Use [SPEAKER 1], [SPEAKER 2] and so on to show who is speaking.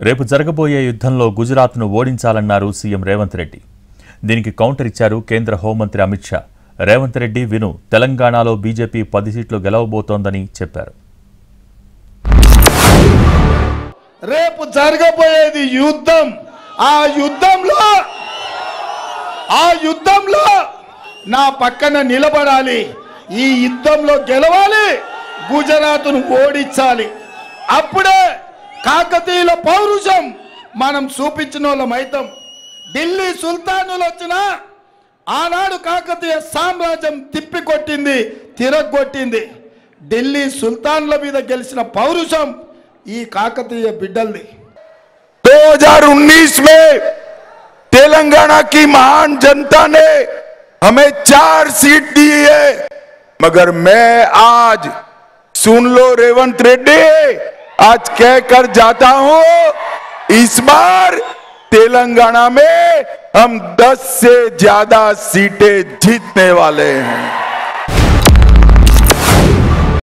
[SPEAKER 1] రేపు జరగబోయే యుద్ధంలో గుజరాత్ను ఓడించాలన్నారు సీఎం రేవంత్ రెడ్డి. దీనికి కౌంటర్ ఇచ్చారు కేంద్ర హోంమంత్రి అమిత్ షా. రేవంత్ రెడ్డి విను, తెలంగాణలో బీజేపీ 10 సీట్లు గెలవబోతోందని చెప్పారు.
[SPEAKER 2] రేపు జరగబోయేది యుద్ధం. ఆ యుద్ధంలో నా పక్కన నిలబడాలి. ఈ యుద్ధంలో గెలవాలి, గుజరాత్ను ఓడించాలి. అప్పుడే కాకతీయుల పౌరుషం మనం చూపించిన వాళ్ళమైతం. ఢిల్లీ సుల్తానులు వచ్చినా ఆనాడు కాకతీయ సామ్రాజ్యం తిప్పికొట్టింది, తిరగొట్టింది. ఢిల్లీ సుల్తాన్ల మీద గెలిచిన పౌరుషం ఈ కాకతీయ బిడ్డల్ది.
[SPEAKER 3] 2019 में तेलंगाना की महान जनता ने हमें 4 सीट दी है, मगर मैं आज सुन लो रेवंत रेड्डी, आज कहकर जाता हूं, इस बार तेलंगाना में हम 10 से ज्यादा सीटें जीतने वाले हैं.